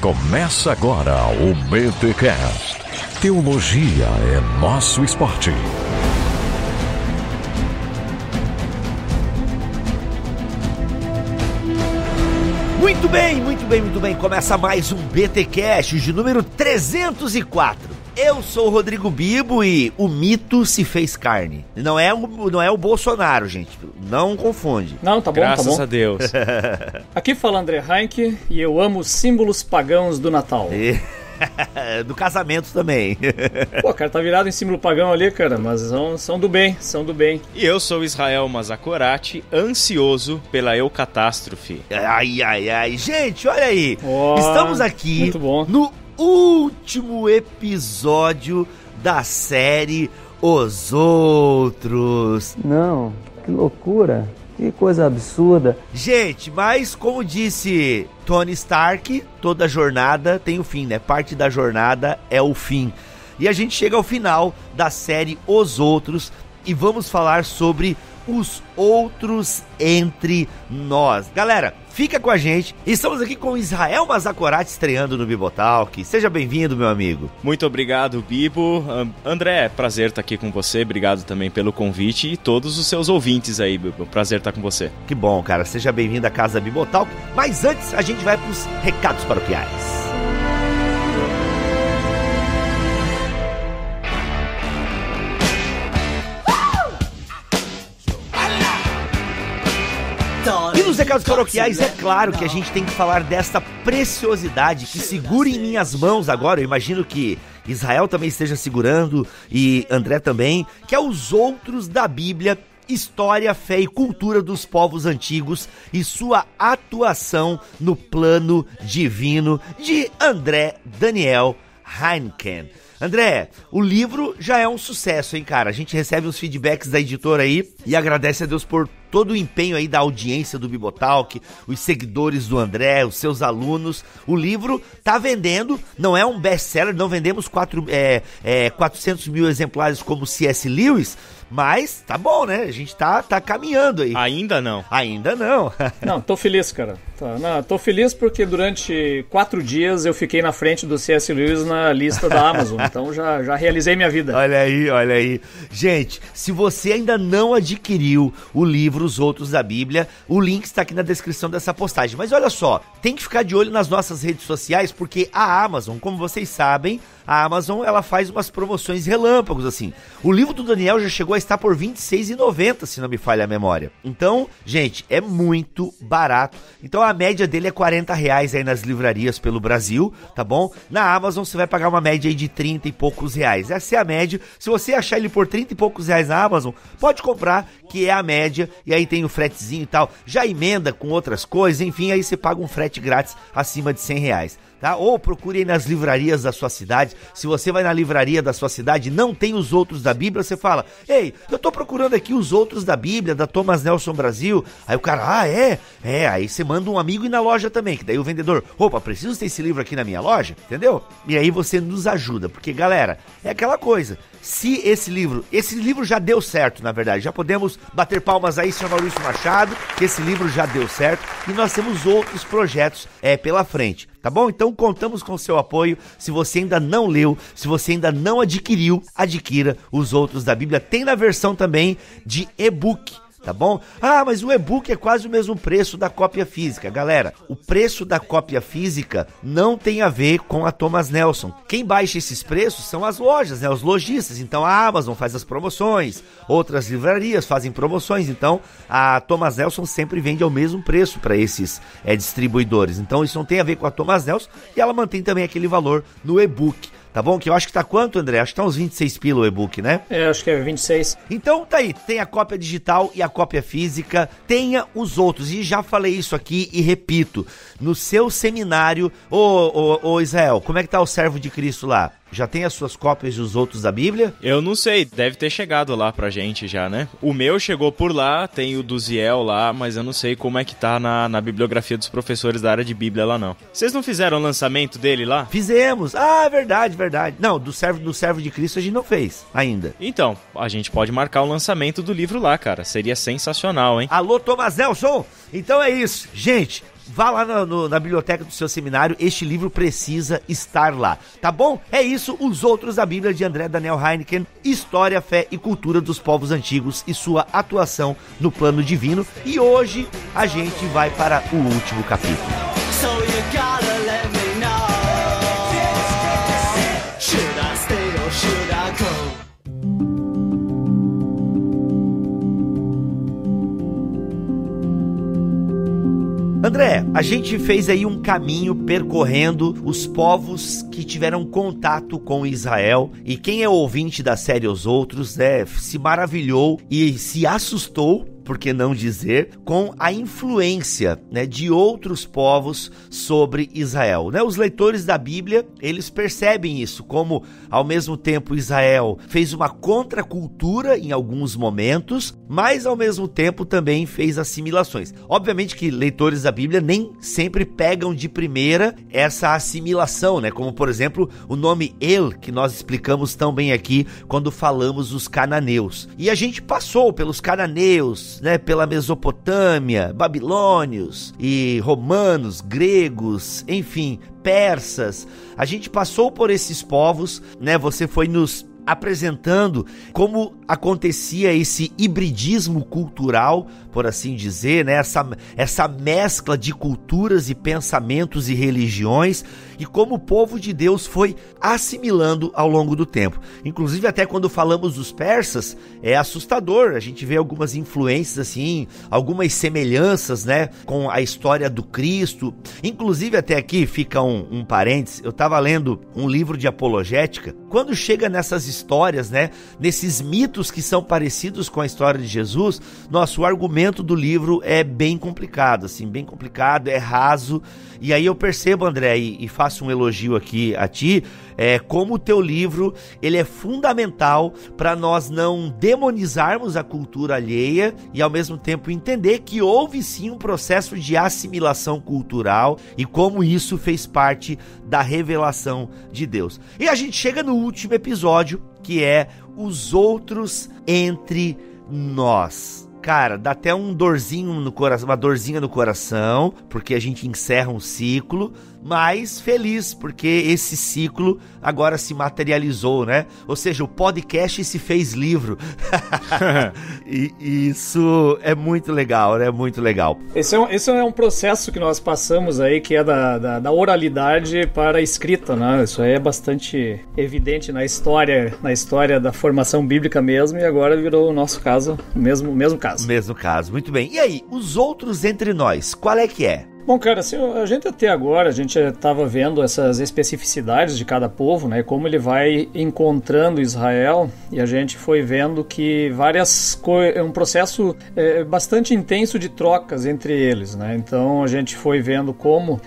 Começa agora o BTCast. Teologia é nosso esporte. Muito bem. Começa mais um BTcast de número 304. Eu sou o Rodrigo Bibo e o mito se fez carne. Não é o Bolsonaro, gente. Não confunde. Não, tá bom, Graças tá bom. a Deus. Aqui fala André Heinck e eu amo os símbolos pagãos do Natal. Do casamento também. Pô, cara, tá virado em símbolo pagão ali, cara, mas são do bem. E eu sou Israel Mazakorati, ansioso pela eucatástrofe. Ai. Gente, olha aí. Oh, estamos aqui muito bom. no último episódio da série Os Outros. Não, que loucura, que coisa absurda. Gente, mas como disse Tony Stark, toda jornada tem o fim, né? Parte da jornada é o fim. E a gente chega ao final da série Os Outros e vamos falar sobre os outros entre nós. Galera, fica com a gente. Estamos aqui com Israel Mazakorati estreando no Bibotalk. Seja bem-vindo, meu amigo. Muito obrigado, Bibo. André, prazer estar aqui com você. Obrigado também pelo convite e todos os seus ouvintes aí, Bibo. Prazer estar com você. Que bom, cara. Seja bem-vindo à Casa Bibotalk. Mas antes, a gente vai para os recados paroquiais. E nos recados paroquiais, é claro que a gente tem que falar desta preciosidade que segura em minhas mãos agora. Eu imagino que Israel também esteja segurando e André também, que é Os Outros da Bíblia, História, Fé e Cultura dos Povos Antigos e sua atuação no plano divino, de André Daniel Heincken. André, o livro já é um sucesso, hein, cara? A gente recebe uns feedbacks da editora aí e agradece a Deus por todo o empenho aí da audiência do Bibotalk, os seguidores do André, os seus alunos. O livro tá vendendo, não é um best-seller, não vendemos 400 mil exemplares como C.S. Lewis, mas tá bom, né? A gente tá caminhando aí. Ainda não. Não, tô feliz, cara. Tô feliz porque durante 4 dias eu fiquei na frente do C.S. Lewis na lista da Amazon, então já realizei minha vida. Olha aí. Gente, se você ainda não adquiriu o livro Os Outros da Bíblia, o link está aqui na descrição dessa postagem. Mas olha só, tem que ficar de olho nas nossas redes sociais, porque a Amazon, como vocês sabem, a Amazon, ela faz umas promoções relâmpagos, assim. O livro do Daniel já chegou a estar por R$ 26,90, se não me falha a memória. Então, gente, é muito barato. Então, a média dele é R$40 aí nas livrarias pelo Brasil, tá bom? Na Amazon, você vai pagar uma média aí de 30 e poucos reais. Essa é a média. Se você achar ele por 30 e poucos reais na Amazon, pode comprar, que é a média. E aí tem o fretezinho e tal. Já emenda com outras coisas, enfim, aí você paga um frete grátis acima de R$100. Tá? Ou procure aí nas livrarias da sua cidade. Se você vai na livraria da sua cidade e não tem Os Outros da Bíblia, você fala: ei, eu tô procurando aqui Os Outros da Bíblia, da Thomas Nelson Brasil. Aí o cara, é? Aí você manda um amigo ir na loja também, que daí o vendedor, opa, preciso ter esse livro aqui na minha loja, entendeu? E aí você nos ajuda, porque galera, é aquela coisa, se esse livro já deu certo, na verdade, já podemos bater palmas aí, senhor Maurício Machado, que esse livro já deu certo e nós temos outros projetos pela frente. Tá bom? Então contamos com o seu apoio. Se você ainda não leu, se você ainda não adquiriu, adquira Os Outros da Bíblia. Tem na versão também de e-book, tá bom? Ah, mas o e-book é quase o mesmo preço da cópia física. Galera, o preço da cópia física não tem a ver com a Thomas Nelson. Quem baixa esses preços são as lojas, né? Os lojistas. Então a Amazon faz as promoções, outras livrarias fazem promoções. Então a Thomas Nelson sempre vende ao mesmo preço para esses distribuidores. Então isso não tem a ver com a Thomas Nelson e ela mantém também aquele valor no e-book. Tá bom? Que eu acho que tá quanto, André? Acho que tá uns 26 pila o e-book, né? Acho que é 26. Então tá aí, tem a cópia digital e a cópia física, tenha Os Outros. E já falei isso aqui e repito, no seu seminário, ô Israel, como é que tá o servo de Cristo lá? Já tem as suas cópias dos Outros da Bíblia? Eu não sei, deve ter chegado lá pra gente já, né? O meu chegou por lá, tem o do Ziel lá, mas eu não sei como é que tá na bibliografia dos professores da área de Bíblia lá não. Vocês não fizeram o lançamento dele lá? Fizemos! Ah, verdade. Não, do servo de Cristo a gente não fez ainda. Então, a gente pode marcar o lançamento do livro lá, cara. Seria sensacional, hein? Alô, Thomas Nelson! Então é isso. Gente, vá lá na biblioteca do seu seminário, este livro precisa estar lá, tá bom? É isso, Os Outros da Bíblia, de André Daniel Heineken, História, Fé e Cultura dos Povos Antigos e sua atuação no plano divino. E hoje a gente vai para o último capítulo. So you gotta let me know. Should I stay or should I go? André, a gente fez aí um caminho percorrendo os povos que tiveram contato com Israel, e quem é ouvinte da série Os Outros, se maravilhou e se assustou, por que não dizer, com a influência, de outros povos sobre Israel. Os leitores da Bíblia, eles percebem isso, como ao mesmo tempo Israel fez uma contracultura em alguns momentos, mas ao mesmo tempo também fez assimilações. Obviamente que leitores da Bíblia nem sempre pegam de primeira essa assimilação, como por exemplo o nome El, que nós explicamos tão bem aqui quando falamos dos cananeus. E a gente passou pelos cananeus, pela Mesopotâmia, babilônios e romanos, gregos, enfim, persas. A gente passou por esses povos, você foi nos apresentando como acontecia esse hibridismo cultural, por assim dizer, essa mescla de culturas e pensamentos e religiões, e como o povo de Deus foi assimilando ao longo do tempo. Inclusive, até quando falamos dos persas, é assustador, a gente vê algumas influências assim, algumas semelhanças, com a história do Cristo. Inclusive, até aqui fica um parênteses, eu estava lendo um livro de apologética, quando chega nessas histórias, nesses mitos que são parecidos com a história de Jesus, o argumento do livro é bem complicado, é raso. E aí eu percebo, André, e faço um elogio aqui a ti, como o teu livro, ele é fundamental para nós não demonizarmos a cultura alheia e ao mesmo tempo entender que houve sim um processo de assimilação cultural e como isso fez parte da revelação de Deus. E a gente chega no último episódio, que é Os Outros entre Nós. Cara, dá até uma dorzinha no coração, porque a gente encerra um ciclo, mas feliz, porque esse ciclo agora se materializou, Ou seja, o podcast se fez livro. E isso é muito legal, Muito legal. Esse é um processo que nós passamos aí, que é da oralidade para a escrita, Isso aí é bastante evidente na história da formação bíblica mesmo, e agora virou o nosso caso, mesmo caso. Mesmo caso, muito bem. E aí, Os Outros entre Nós, qual é que é? Bom, cara, a gente até agora, a gente estava vendo essas especificidades de cada povo, como ele vai encontrando Israel, e a gente foi vendo que é um processo bastante intenso de trocas entre eles, Então a gente foi vendo como,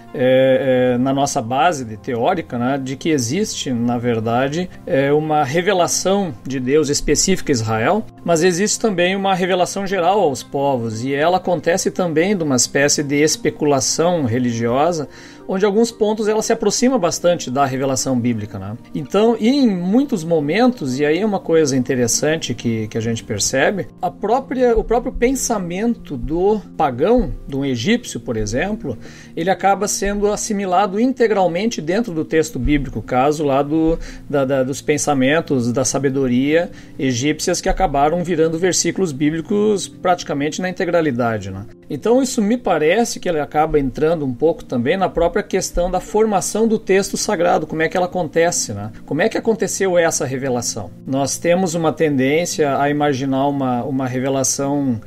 na nossa base teórica, de que existe, na verdade, uma revelação de Deus específica a Israel, mas existe também uma revelação geral aos povos, e ela acontece também de uma espécie de especulação religiosa, onde em alguns pontos ela se aproxima bastante da revelação bíblica, Então, e em muitos momentos, e aí é uma coisa interessante que a gente percebe, o próprio pensamento do pagão, do egípcio, por exemplo, ele acaba sendo assimilado integralmente dentro do texto bíblico, caso lá dos pensamentos, da sabedoria egípcias, que acabaram virando versículos bíblicos praticamente na integralidade, Então isso me parece que ele acaba entrando um pouco também na própria questão da formação do texto sagrado, como é que ela acontece, Como é que aconteceu essa revelação? Nós temos uma tendência a imaginar uma revelação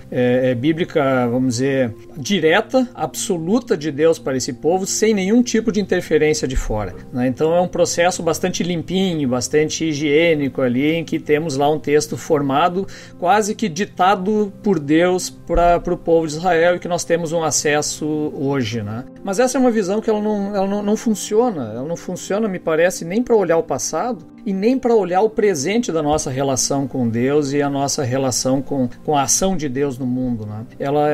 bíblica, vamos dizer, direta, absoluta de Deus para esse povo, sem nenhum tipo de interferência de fora, Então é um processo bastante limpinho, bastante higiênico ali, em que temos lá um texto formado, quase que ditado por Deus para o povo de Israel, e que nós temos um acesso hoje, Mas essa é uma visão que ela não funciona. Ela não funciona, me parece, nem para olhar o passado e nem para olhar o presente da nossa relação com Deus e a nossa relação com a ação de Deus no mundo,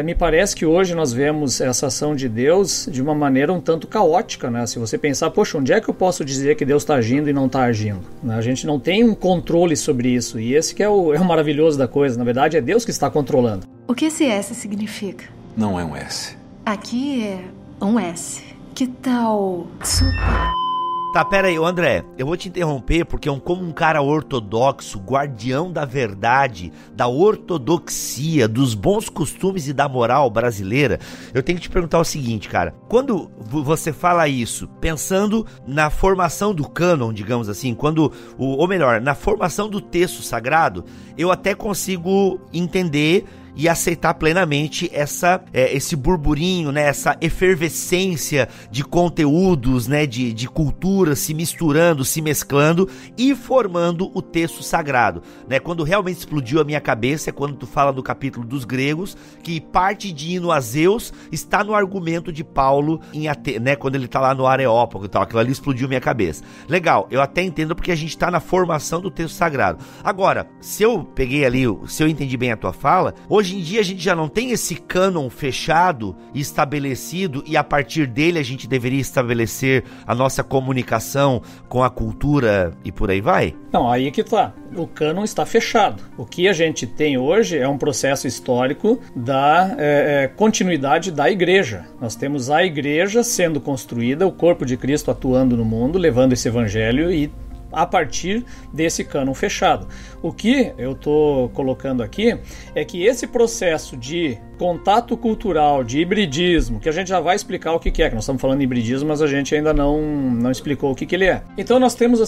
Me parece que hoje nós vemos essa ação de Deus de uma maneira um tanto caótica, Se você pensar, poxa, onde é que eu posso dizer que Deus está agindo e não está agindo? A gente não tem um controle sobre isso, e esse que é o maravilhoso da coisa. Na verdade, é Deus que está controlando. O que esse S significa? Não é um S. Aqui é um S. Que tal super? Tá, pera aí, André, eu vou te interromper porque como um cara ortodoxo, guardião da verdade, da ortodoxia, dos bons costumes e da moral brasileira, eu tenho que te perguntar o seguinte, cara. Quando você fala isso, pensando na formação do cânon, digamos assim, ou melhor, na formação do texto sagrado, eu até consigo entender e aceitar plenamente esse burburinho, né, essa efervescência de conteúdos, né, de culturas se misturando, se mesclando e formando o texto sagrado, né? Quando realmente explodiu a minha cabeça é quando tu fala do capítulo dos gregos, que parte de hino a Zeus está no argumento de Paulo né, quando ele tá lá no Areópago e tal, aquilo ali explodiu minha cabeça. Legal, eu até entendo porque a gente tá na formação do texto sagrado. Agora, se eu entendi bem a tua fala, hoje em dia a gente já não tem esse cânon fechado e estabelecido e a partir dele a gente deveria estabelecer a nossa comunicação com a cultura e por aí vai? Não, aí que tá. O cânon está fechado. O que a gente tem hoje é um processo histórico da continuidade da igreja. Nós temos a igreja sendo construída, o corpo de Cristo atuando no mundo, levando esse evangelho e a partir desse cânon fechado. O que eu estou colocando aqui é que esse processo de contato cultural, de hibridismo, que a gente já vai explicar o que é, que nós estamos falando de hibridismo, mas a gente ainda não explicou o que ele é. Então nós temos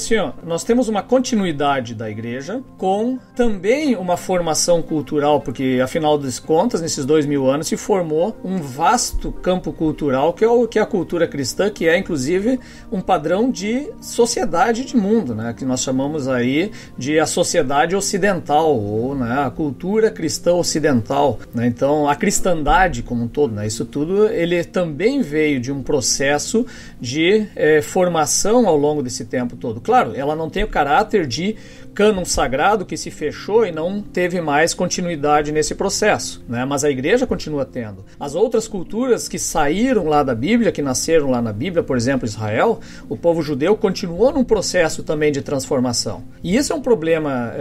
nós temos uma continuidade da igreja com também uma formação cultural, porque afinal das contas, nesses 2000 anos se formou um vasto campo cultural que é a cultura cristã, que é inclusive um padrão de sociedade de mundo, né, que nós chamamos aí de a sociedade ocidental, ou né, a cultura cristã ocidental, né? Então a cristandade como um todo, né? Isso tudo ele também veio de um processo de formação ao longo desse tempo todo. Claro, ela não tem o caráter de cânon sagrado que se fechou e não teve mais continuidade nesse processo, né? Mas a igreja continua tendo. As outras culturas que saíram lá da Bíblia, que nasceram lá na Bíblia, por exemplo, Israel, o povo judeu continuou num processo também de transformação. E isso é um problema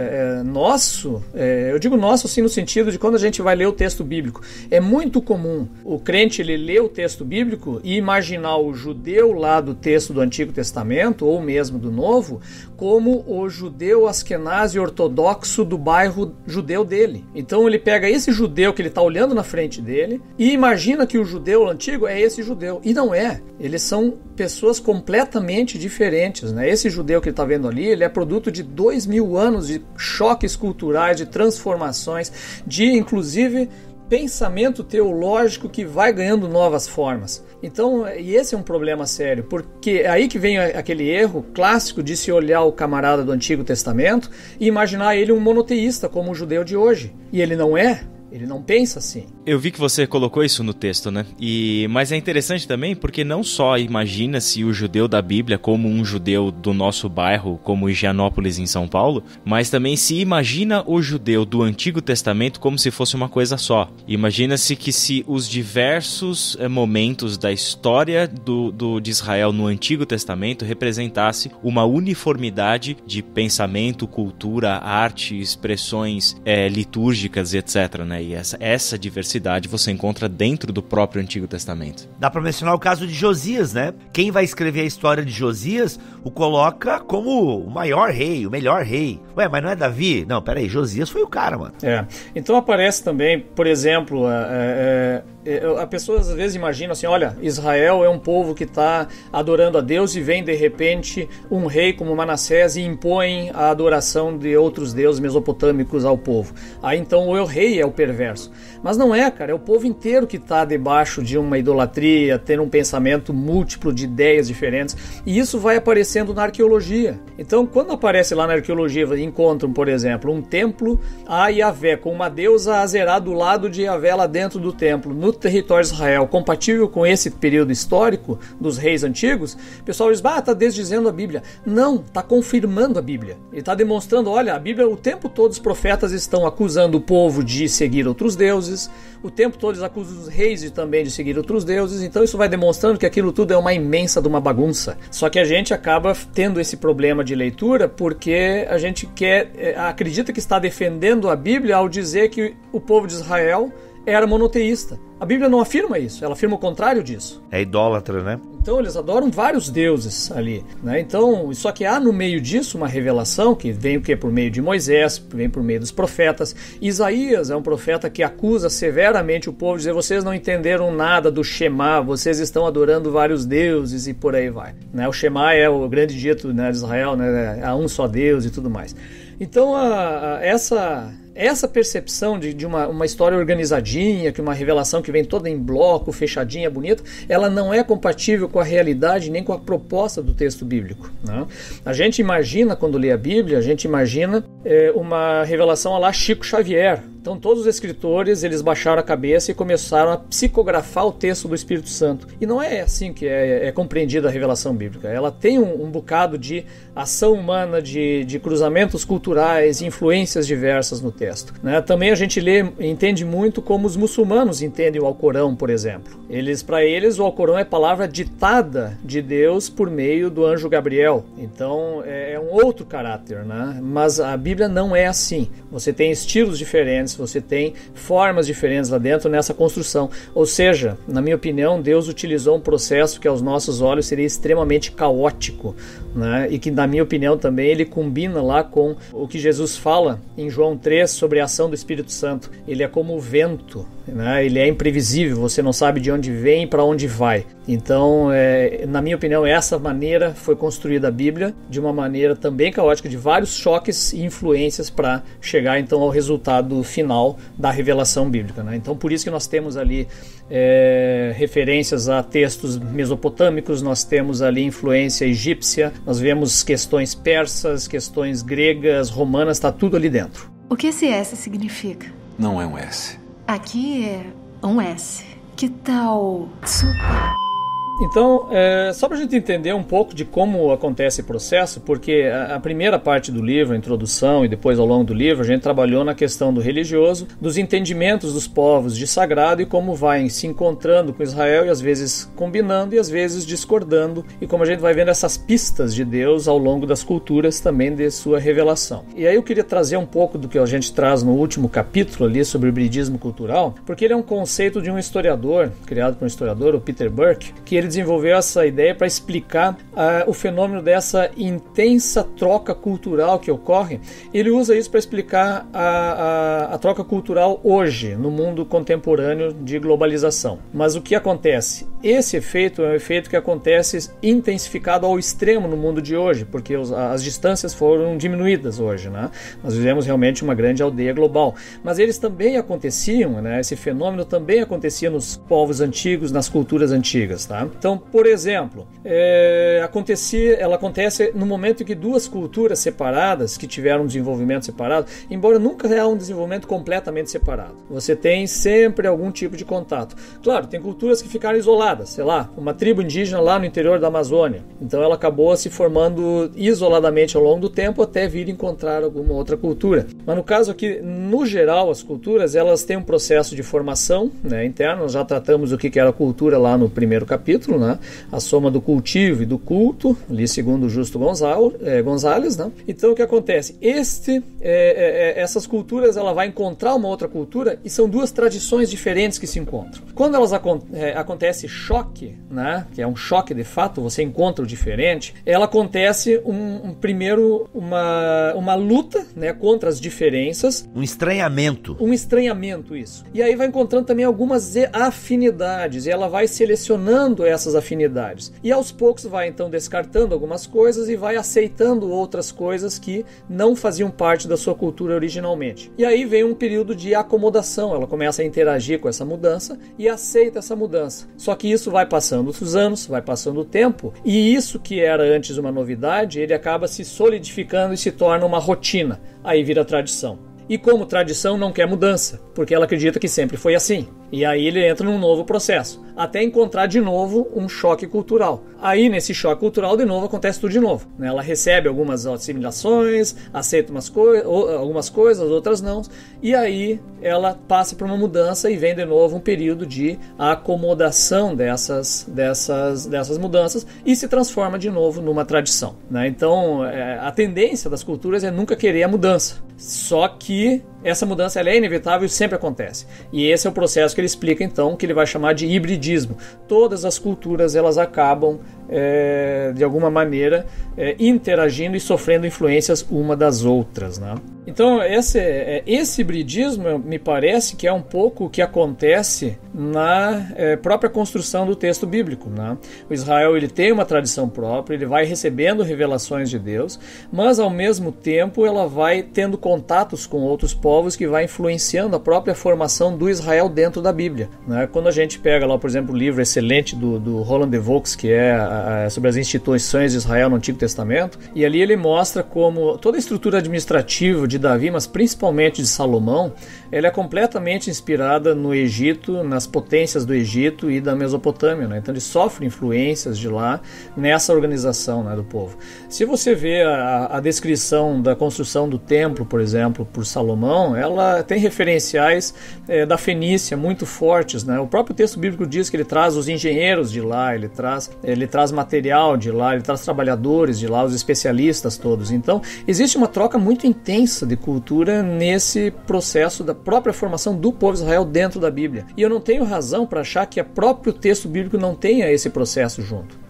nosso, eu digo nosso assim no sentido de quando a gente vai ler o texto bíblico. É muito comum o crente ele ler o texto bíblico e imaginar o judeu lá do texto do Antigo Testamento, ou mesmo do Novo, como o judeu askenazi ortodoxo do bairro judeu dele. Então ele pega esse judeu que ele está olhando na frente dele e imagina que o judeu antigo é esse judeu. E não é. Eles são pessoas completamente diferentes, né? Esse judeu que ele está vendo ali, ele é produto de 2000 anos de choques culturais, de transformações, de inclusive pensamento teológico que vai ganhando novas formas. Então, e esse é um problema sério, porque é aí que vem aquele erro clássico de se olhar o camarada do Antigo Testamento e imaginar ele um monoteísta como o judeu de hoje. E ele não é. Ele não pensa assim. Eu vi que você colocou isso no texto, né? Mas é interessante também porque não só imagina-se o judeu da Bíblia como um judeu do nosso bairro, como Higienópolis em São Paulo, mas também se imagina o judeu do Antigo Testamento como se fosse uma coisa só. Imagina-se que se os diversos momentos da história de Israel no Antigo Testamento representasse uma uniformidade de pensamento, cultura, arte, expressões litúrgicas, etc., né? E essa diversidade você encontra dentro do próprio Antigo Testamento. Dá pra mencionar o caso de Josias, né? Quem vai escrever a história de Josias o coloca como o maior rei, o melhor rei. Ué, mas não é Davi? Não, peraí, Josias foi o cara, mano. Então aparece também, por exemplo, a pessoa às vezes imagina assim, olha, Israel é um povo que está adorando a Deus e vem de repente um rei como Manassés e impõe a adoração de outros deuses mesopotâmicos ao povo. Aí então o rei é o perverso. Mas não é, cara, é o povo inteiro que está debaixo de uma idolatria, tendo um pensamento múltiplo de ideias diferentes, e isso vai aparecendo na arqueologia. Então quando aparece lá na arqueologia, encontram, por exemplo, um templo a Yahvé, com uma deusa Azerá do lado de Yahvé lá dentro do templo, no território de Israel, compatível com esse período histórico dos reis antigos, o pessoal diz, está desdizendo a Bíblia. Não, está confirmando a Bíblia. Ele está demonstrando, olha, a Bíblia, o tempo todo os profetas estão acusando o povo de seguir outros deuses, o tempo todo eles acusam os reis também de seguir outros deuses, então isso vai demonstrando que aquilo tudo é uma imensa de uma bagunça. Só que a gente acaba tendo esse problema de leitura porque a gente acredita que está defendendo a Bíblia ao dizer que o povo de Israel era monoteísta. A Bíblia não afirma isso, ela afirma o contrário disso. É idólatra, né? Então eles adoram vários deuses ali, né? Então, só que há no meio disso uma revelação que vem o quê? Por meio de Moisés, vem por meio dos profetas. Isaías é um profeta que acusa severamente o povo, dizer, vocês não entenderam nada do Shema, vocês estão adorando vários deuses e por aí vai, né? O Shema é o grande dito, né, de Israel, né? Há um só Deus e tudo mais. Então essa percepção de uma história organizadinha, que uma revelação que vem toda em bloco, fechadinha, bonita, ela não é compatível com a realidade nem com a proposta do texto bíblico, né? A gente imagina, quando lê a Bíblia, a gente imagina uma revelação à la Chico Xavier. Então todos os escritores, eles baixaram a cabeça e começaram a psicografar o texto do Espírito Santo. E não é assim que é compreendida a revelação bíblica. Ela tem um bocado de ação humana, de cruzamentos culturais, influências diversas no texto, né? Também a gente entende muito como os muçulmanos entendem o Alcorão, por exemplo. Para eles, o Alcorão é palavra ditada de Deus por meio do anjo Gabriel. Então é um outro caráter, né? Mas a Bíblia não é assim. Você tem estilos diferentes, você tem formas diferentes lá dentro nessa construção. Ou seja, na minha opinião, Deus utilizou um processo que aos nossos olhos seria extremamente caótico, né? E que, na minha opinião, também ele combina lá com o que Jesus fala em João 3 sobre a ação do Espírito Santo. Ele é como o vento, né? Ele é imprevisível, você não sabe de onde vem e para onde vai. Então, na minha opinião, essa maneira foi construída a Bíblia, de uma maneira também caótica, de vários choques e influências para chegar então ao resultado final da revelação bíblica, né? Então, por isso que nós temos ali referências a textos mesopotâmicos, nós temos ali influência egípcia, nós vemos questões persas, questões gregas, romanas, está tudo ali dentro. O que esse S significa? Não é um S. Aqui é um S. Que tal super? Então, só para a gente entender um pouco de como acontece o processo, porque a primeira parte do livro, a introdução, e depois ao longo do livro, a gente trabalhou na questão do religioso, dos entendimentos dos povos de sagrado e como vai se encontrando com Israel e às vezes combinando e às vezes discordando, e como a gente vai vendo essas pistas de Deus ao longo das culturas também de sua revelação. E aí eu queria trazer um pouco do que a gente traz no último capítulo ali sobre o hibridismo cultural, porque ele é um conceito de um historiador, criado por um historiador, o Peter Burke, que ele desenvolveu essa ideia para explicar o fenômeno dessa intensa troca cultural que ocorre. Ele usa isso para explicar a troca cultural hoje, no mundo contemporâneo de globalização. Mas o que acontece? Esse efeito é um efeito que acontece intensificado ao extremo no mundo de hoje, porque as distâncias foram diminuídas hoje, né? Nós vivemos realmente uma grande aldeia global. Mas eles também aconteciam, né? Esse fenômeno também acontecia nos povos antigos, nas culturas antigas, tá? Então, por exemplo, ela acontece no momento em que duas culturas separadas, que tiveram um desenvolvimento separado, embora nunca há um desenvolvimento completamente separado. Você tem sempre algum tipo de contato. Claro, tem culturas que ficaram isoladas, sei lá, uma tribo indígena lá no interior da Amazônia. Então ela acabou se formando isoladamente ao longo do tempo até vir encontrar alguma outra cultura. Mas no caso aqui, no geral, as culturas, elas têm um processo de formação, né, interno. Nós já tratamos o que era a cultura lá no primeiro capítulo, né? A soma do cultivo e do culto, ali segundo o Justo Gonzalez, né? Então o que acontece? Essas culturas, ela vai encontrar uma outra cultura e são duas tradições diferentes que se encontram. Quando elas acontece choque, né? Que é um choque de fato, você encontra o diferente, ela acontece primeiro uma luta, né, contra as diferenças. Um estranhamento. Um estranhamento, isso. E aí vai encontrando também algumas afinidades e ela vai selecionando essas afinidades. E aos poucos vai então descartando algumas coisas e vai aceitando outras coisas que não faziam parte da sua cultura originalmente. E aí vem um período de acomodação, ela começa a interagir com essa mudança e aceita essa mudança. Só que isso vai passando os anos, vai passando o tempo, e isso que era antes uma novidade, ele acaba se solidificando e se torna uma rotina. Aí vira tradição. E como tradição não quer mudança, porque ela acredita que sempre foi assim. E aí ele entra num novo processo, até encontrar de novo um choque cultural. Aí nesse choque cultural de novo acontece tudo de novo, né? Ela recebe algumas assimilações, aceita algumas coisas, outras não. E aí ela passa por uma mudança e vem de novo um período de acomodação dessas mudanças e se transforma de novo numa tradição, né? Então a tendência das culturas é nunca querer a mudança. Só que essa mudança ela é inevitável e sempre acontece. E esse é o processo que ele explica então, que ele vai chamar de hibridismo. Todas as culturas elas acabam de alguma maneira interagindo e sofrendo influências uma das outras, né? Então esse hibridismo me parece que é um pouco o que acontece na própria construção do texto bíblico, né? O Israel ele tem uma tradição própria, ele vai recebendo revelações de Deus, mas ao mesmo tempo ela vai tendo contatos com outros povos que vai influenciando a própria formação do Israel dentro da Bíblia, né? Quando a gente pega lá, por exemplo, o livro excelente do Roland de Vaux, que é sobre as instituições de Israel no Antigo Testamento, e ali ele mostra como toda a estrutura administrativa de Davi, mas principalmente de Salomão, ela é completamente inspirada no Egito, nas potências do Egito e da Mesopotâmia, né? Então ele sofre influências de lá nessa organização, né, do povo. Se você vê a descrição da construção do templo, por exemplo, por Salomão, ela tem referenciais da Fenícia muito fortes, né? O próprio texto bíblico diz que ele traz os engenheiros de lá, ele traz material de lá, ele traz trabalhadores de lá, os especialistas todos. Então existe uma troca muito intensa de cultura nesse processo da própria formação do povo de Israel dentro da Bíblia. E eu não tenho razão para achar que o próprio texto bíblico não tenha esse processo junto.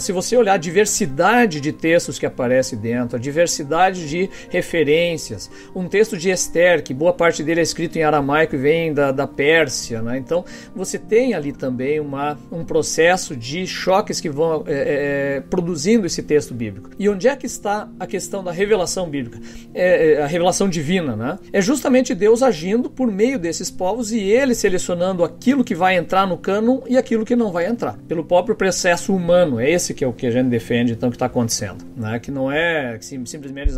Se você olhar a diversidade de textos que aparece dentro, a diversidade de referências, um texto de Esther, que boa parte dele é escrito em aramaico e vem da Pérsia, né? Então você tem ali também um processo de choques que vão produzindo esse texto bíblico. E onde é que está a questão da revelação bíblica? A revelação divina, né? É justamente Deus agindo por meio desses povos e ele selecionando aquilo que vai entrar no cânon e aquilo que não vai entrar, pelo próprio processo humano. É esse que é o que a gente defende, então, que está acontecendo, né? Que não é que simplesmente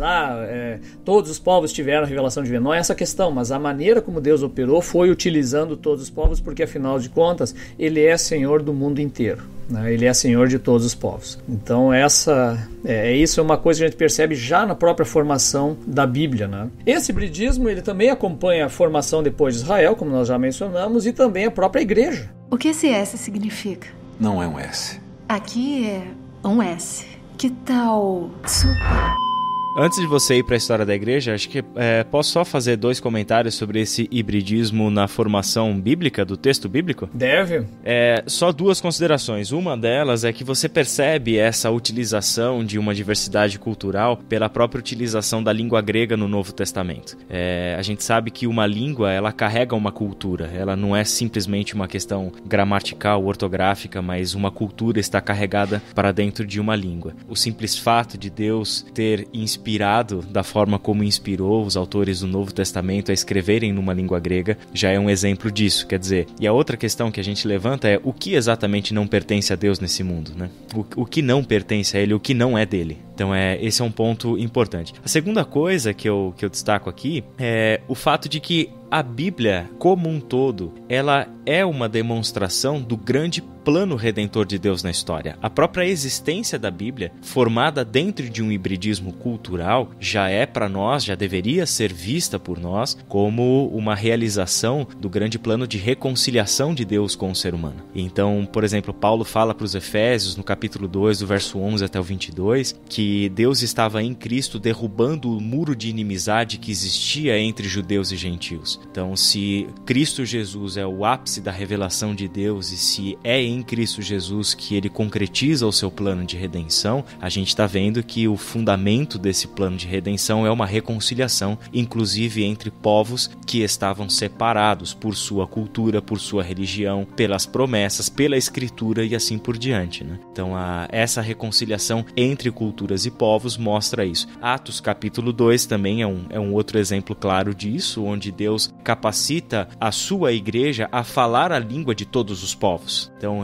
todos os povos tiveram a revelação divina. Não é essa a questão, mas a maneira como Deus operou foi utilizando todos os povos, porque afinal de contas ele é Senhor do mundo inteiro, né? Ele é Senhor de todos os povos. Então isso é uma coisa que a gente percebe já na própria formação da Bíblia, né? Esse hibridismo ele também acompanha a formação depois de Israel, como nós já mencionamos, e também a própria igreja. O que esse S significa? Não é um S. Aqui é um S. Que tal super? Antes de você ir para a história da igreja, acho que posso só fazer 2 comentários sobre esse hibridismo na formação bíblica, do texto bíblico? Deve. Só 2 considerações. Uma delas é que você percebe essa utilização de uma diversidade cultural pela própria utilização da língua grega no Novo Testamento. A gente sabe que uma língua, ela carrega uma cultura. Ela não é simplesmente uma questão gramatical, ortográfica, mas uma cultura está carregada para dentro de uma língua. O simples fato de Deus ter inspirado da forma como inspirou os autores do Novo Testamento a escreverem numa língua grega, já é um exemplo disso, quer dizer. E a outra questão que a gente levanta é o que exatamente não pertence a Deus nesse mundo, né? O que não pertence a Ele, o que não é dele. Então esse é um ponto importante. A segunda coisa que eu destaco aqui é o fato de que a Bíblia, como um todo, ela é uma demonstração do grande plano redentor de Deus na história. A própria existência da Bíblia, formada dentro de um hibridismo cultural, já é para nós, já deveria ser vista por nós como uma realização do grande plano de reconciliação de Deus com o ser humano. Então, por exemplo, Paulo fala para os Efésios, no capítulo 2, do verso 11 até o 22, que Deus estava em Cristo derrubando o muro de inimizade que existia entre judeus e gentios. Então, se Cristo Jesus é o ápice da revelação de Deus e se é em Cristo Jesus que ele concretiza o seu plano de redenção, a gente está vendo que o fundamento desse plano de redenção é uma reconciliação, inclusive entre povos que estavam separados por sua cultura, por sua religião, pelas promessas, pela escritura e assim por diante, né? Então, essa reconciliação entre culturas e povos mostra isso. Atos capítulo 2 também é um outro exemplo claro disso, onde Deus capacita a sua igreja a falar a língua de todos os povos. Então,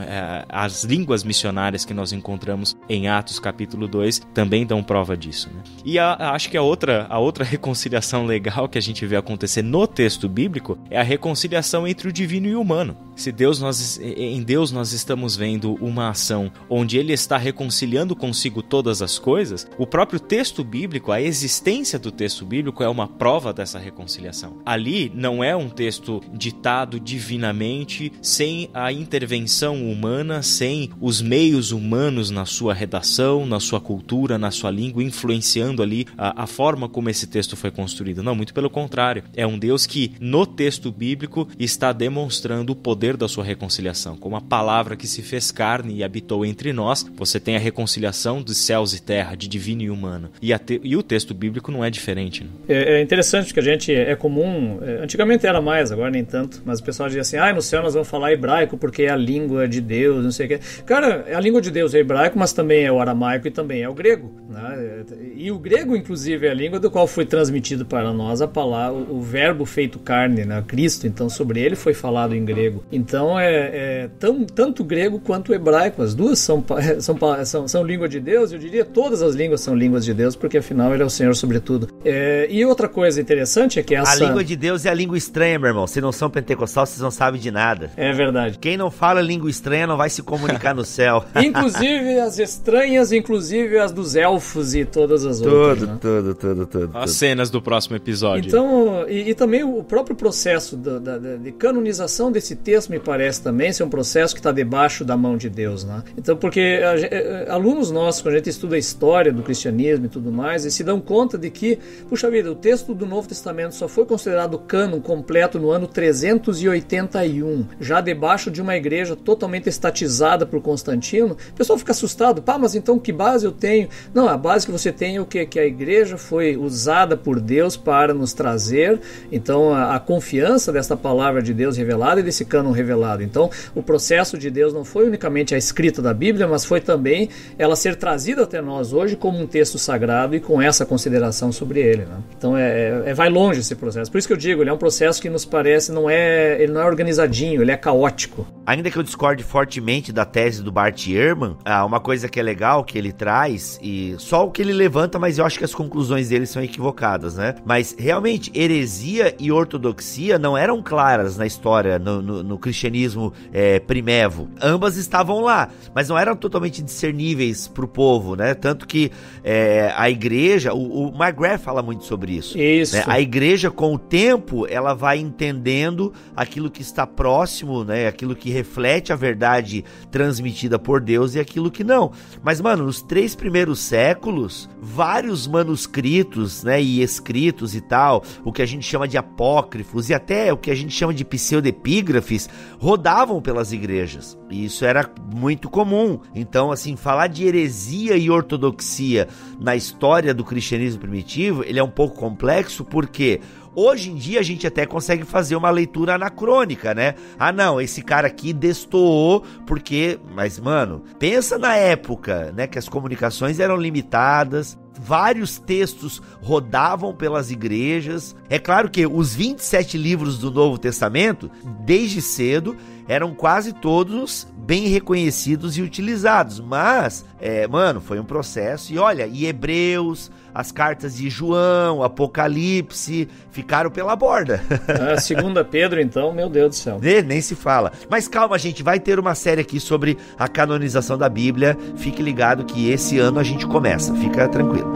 as línguas missionárias que nós encontramos em Atos capítulo 2 também dão prova disso, né? E acho que a outra reconciliação legal que a gente vê acontecer no texto bíblico é a reconciliação entre o divino e o humano. Se em Deus nós estamos vendo uma ação onde Ele está reconciliando consigo todas as coisas, o próprio texto bíblico, a existência do texto bíblico é uma prova dessa reconciliação. Ali não é um texto ditado divinamente, sem a intervenção humana, sem os meios humanos na sua redação, na sua cultura, na sua língua, influenciando ali a forma como esse texto foi construído. Não, muito pelo contrário. É um Deus que, no texto bíblico, está demonstrando o poder da sua reconciliação. Como a palavra que se fez carne e habitou entre nós, você tem a reconciliação dos céus e terra, de divino e humano. E o texto bíblico não é diferente. Né? É interessante que a gente é comum, antigamente era mais, agora nem tanto, mas o pessoal dizia assim, no céu nós vamos falar hebraico porque é a língua de Deus, não sei o quê. Cara, a língua de Deus é hebraico, mas também é o aramaico e também é o grego. Né? E o grego, inclusive, é a língua do qual foi transmitido para nós a palavra, o verbo feito carne, né? Cristo, então sobre ele foi falado em grego. Então tanto grego quanto hebraico, as duas são língua de Deus, eu diria todas as línguas são línguas de Deus, porque afinal ele é o Senhor sobre tudo. E outra coisa interessante é que essa... A língua de Deus é a língua estranha, meu irmão. Se não são pentecostal, vocês não sabem de nada. É verdade. Quem não fala língua estranha não vai se comunicar no céu. Inclusive as estranhas, inclusive as dos elfos e todas as outras. Tudo. As cenas do próximo episódio. Então, e também o próprio processo de canonização desse texto me parece também ser um processo que está debaixo da mão de Deus, né? Então, porque alunos nossos, quando a gente estuda a história do cristianismo e tudo mais, eles se dão conta de que, puxa vida, o texto do Novo Testamento só foi considerado cânon completo no ano 381, já debaixo de uma igreja totalmente estatizada por Constantino. O pessoal fica assustado, mas então que base eu tenho? Não, a base que você tem é o que a igreja foi usada por Deus para nos trazer, então a confiança dessa palavra de Deus revelada e desse cânon revelado. Então o processo de Deus não foi unicamente a escrita da Bíblia, mas foi também ela ser trazida até nós hoje como um texto sagrado e com essa consideração sobre ele, né? Então vai longe esse processo. Por isso que eu digo, ele é um processo que nos parece, ele não é organizadinho, ele é caótico. Ainda que eu discorde fortemente da tese do Bart Ehrman, uma coisa que é legal que ele traz, e só o que ele levanta, mas eu acho que as conclusões dele são equivocadas, né? Mas realmente, heresia e ortodoxia não eram claras na história, no cristianismo primevo. Ambas estavam lá, mas não eram totalmente discerníveis pro povo, né? Tanto que a igreja, o McGrath fala muito sobre isso. Isso. Né? A igreja, com o tempo, ela vai entendendo aquilo que está próximo, né? Aquilo que reflete a verdade transmitida por Deus e aquilo que não. Mas, mano, nos 3 primeiros séculos, vários manuscritos, né, e escritos e tal, o que a gente chama de apócrifos e até o que a gente chama de pseudepígrafes, rodavam pelas igrejas. E isso era muito comum. Então, assim, falar de heresia e ortodoxia na história do cristianismo primitivo, ele é um pouco complexo, porque hoje em dia a gente até consegue fazer uma leitura anacrônica, né? Não, esse cara aqui destoou porque... Mas, mano, pensa na época, né? Que as comunicações eram limitadas, vários textos rodavam pelas igrejas. É claro que os 27 livros do Novo Testamento, desde cedo, eram quase todos bem reconhecidos e utilizados, mas, foi um processo, e olha, e Hebreus, as cartas de João, Apocalipse, ficaram pela borda. Segunda Pedro, então, meu Deus do céu. Nem se fala. Mas calma, gente, vai ter uma série aqui sobre a canonização da Bíblia, fique ligado que esse ano a gente começa, fica tranquilo.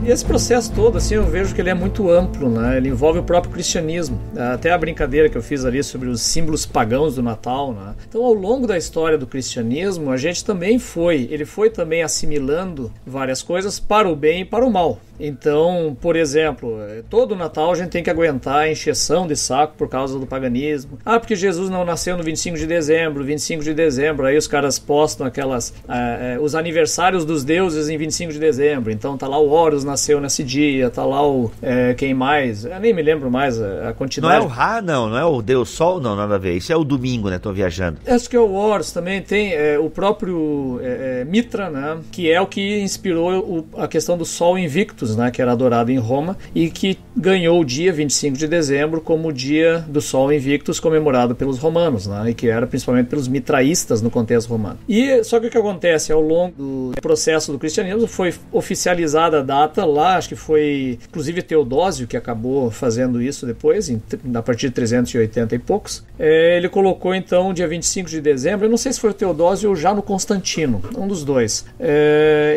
E esse processo todo, assim, eu vejo que ele é muito amplo, né? Ele envolve o próprio cristianismo. Até a brincadeira que eu fiz ali sobre os símbolos pagãos do Natal, né? Então, ao longo da história do cristianismo, a gente também foi também assimilando várias coisas para o bem e para o mal. Então, por exemplo, todo Natal a gente tem que aguentar a encheção de saco por causa do paganismo. Porque Jesus não nasceu no 25 de dezembro, aí os caras postam os aniversários dos deuses em 25 de dezembro, então tá lá o Horus nasceu nesse dia, tá lá quem mais? Eu nem me lembro mais a quantidade. Não é o Ra, não é o Deus Sol, não, nada a ver, isso é o domingo, né, tô viajando. Acho que é o Horus também, tem o próprio Mitra, né, que é o que inspirou a questão do Sol Invictus, Invictus, né, que era adorado em Roma e que ganhou o dia 25 de dezembro como o dia do Sol Invictus, comemorado pelos romanos, né, e que era principalmente pelos mitraístas no contexto romano. E só que o que acontece ao longo do processo do cristianismo foi oficializada a data lá, acho que foi inclusive Teodósio que acabou fazendo isso depois, a partir de 380 e poucos. Ele colocou então o dia 25 de dezembro, eu não sei se foi o Teodósio ou já no Constantino, um dos dois.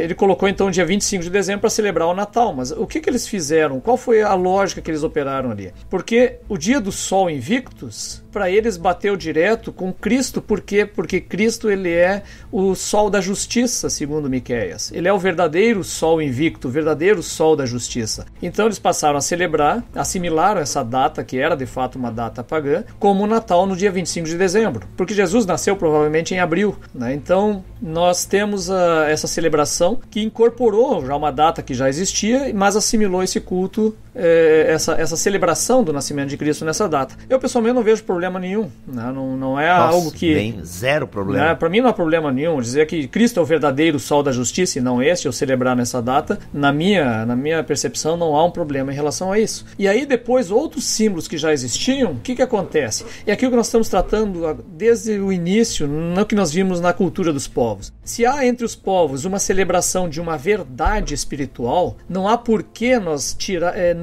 Ele colocou então o dia 25 de dezembro para celebrar o Natal, mas o que eles fizeram? Qual foi a lógica que eles operaram ali? Porque o dia do Sol Invictus, para eles bateu direto com Cristo. Por quê? Porque Cristo ele é o sol da justiça, segundo Miqueias. Ele é o verdadeiro sol invicto, o verdadeiro sol da justiça. Então eles passaram a celebrar, assimilaram essa data, que era de fato uma data pagã, como o Natal no dia 25 de dezembro. Porque Jesus nasceu provavelmente em abril, né? Então nós temos essa celebração que incorporou já uma data que já existia, mas assimilou esse culto, essa celebração do nascimento de Cristo nessa data. Eu pessoalmente não vejo problema nenhum, né? Não é algo que... Bem, zero problema. Né? Para mim não há problema nenhum dizer que Cristo é o verdadeiro sol da justiça e não este, eu celebrar nessa data. Na minha percepção não há um problema em relação a isso. E aí depois outros símbolos que já existiam, o que acontece? É aquilo que nós estamos tratando desde o início, no que nós vimos na cultura dos povos. Se há entre os povos uma celebração de uma verdade espiritual, não há por que nós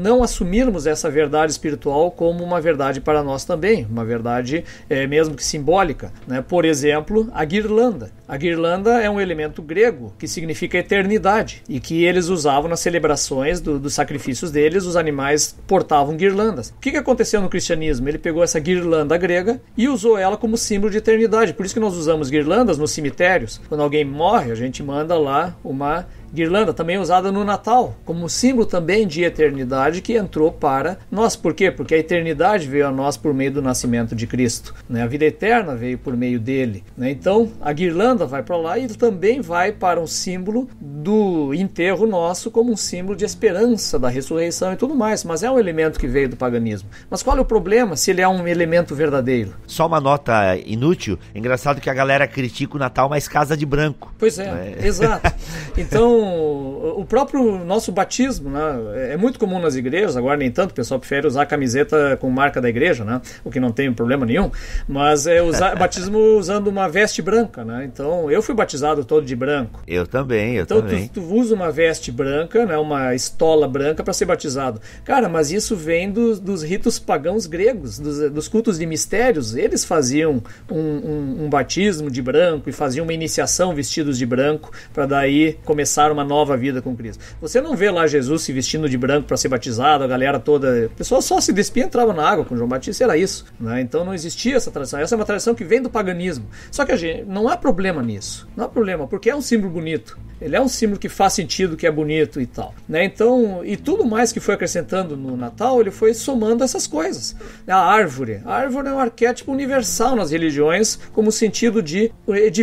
não assumirmos essa verdade espiritual como uma verdade para nós também, uma verdade mesmo que simbólica, né? Por exemplo, a guirlanda. A guirlanda é um elemento grego que significa eternidade e que eles usavam nas celebrações dos sacrifícios deles, os animais portavam guirlandas. O que aconteceu no cristianismo? Ele pegou essa guirlanda grega e usou ela como símbolo de eternidade. Por isso que nós usamos guirlandas nos cemitérios. Quando alguém morre, a gente manda lá uma guirlanda, também usada no Natal, como símbolo também de eternidade que entrou para nós. Por quê? Porque a eternidade veio a nós por meio do nascimento de Cristo, né? A vida eterna veio por meio dele, né? Então, a guirlanda vai para lá e também vai para um símbolo do enterro nosso, como um símbolo de esperança da ressurreição e tudo mais, mas é um elemento que veio do paganismo. Mas qual é o problema se ele é um elemento verdadeiro? Só uma nota inútil, engraçado que a galera critica o Natal, mas casa de branco. Pois é, exato. Então, o próprio nosso batismo, né, é muito comum nas igrejas, agora nem tanto, o pessoal prefere usar a camiseta com marca da igreja, né, o que não tem problema nenhum, mas usar batismo usando uma veste branca, né? Então eu fui batizado todo de branco. Eu também. Então tu usa uma veste branca, né, uma estola branca para ser batizado. Cara, mas isso vem dos ritos pagãos gregos, dos cultos de mistérios. Eles faziam um batismo de branco e faziam uma iniciação vestidos de branco para daí começar uma nova vida com Cristo. Você não vê lá Jesus se vestindo de branco para ser batizado, a galera toda... A pessoa só se despia e entrava na água com João Batista, era isso, né? Então não existia essa tradição. Essa é uma tradição que vem do paganismo. Só que não há problema nisso. Não há problema, porque é um símbolo bonito. Ele é um símbolo que faz sentido, que é bonito e tal, né? Então, e tudo mais que foi acrescentando no Natal, ele foi somando essas coisas. A árvore é um arquétipo universal nas religiões, como sentido de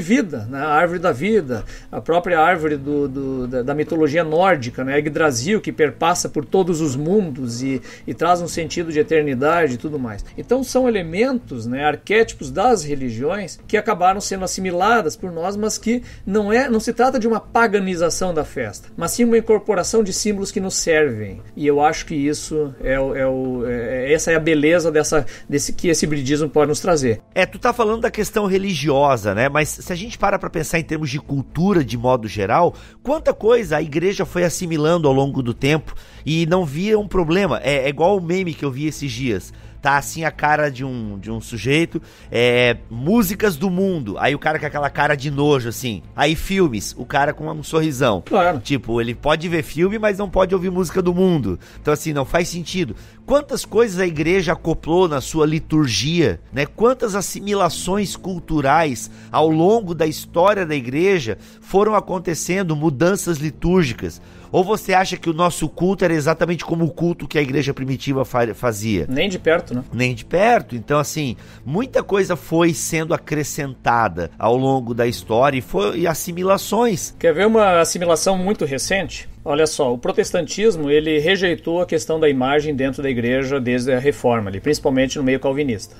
vida, né? A árvore da vida, a própria árvore da mitologia nórdica, né? Yggdrasil, que perpassa por todos os mundos e traz um sentido de eternidade e tudo mais. Então são elementos, né, arquétipos das religiões que acabaram sendo assimiladas por nós, mas que não se trata de uma paganização da festa, mas sim uma incorporação de símbolos que nos servem. E eu acho que isso essa é a beleza que esse hibridismo pode nos trazer. Tu tá falando da questão religiosa, né? Mas se a gente para pensar em termos de cultura de modo geral, quanta coisa a igreja foi assimilando ao longo do tempo e não via um problema. É igual o meme que eu vi esses dias. Tá assim a cara de um sujeito, músicas do mundo, aí o cara com aquela cara de nojo, assim. Aí filmes, o cara com um sorrisão. Claro. Tipo, ele pode ver filme, mas não pode ouvir música do mundo. Então assim, não faz sentido. Quantas coisas a igreja acoplou na sua liturgia, né? Quantas assimilações culturais ao longo da história da igreja foram acontecendo, mudanças litúrgicas. Ou você acha que o nosso culto era exatamente como o culto que a igreja primitiva fazia? Nem de perto, né? Nem de perto. Então, assim, muita coisa foi sendo acrescentada ao longo da história e assimilações. Quer ver uma assimilação muito recente? Olha só, o protestantismo, ele rejeitou a questão da imagem dentro da igreja desde a reforma, ali, principalmente no meio calvinista,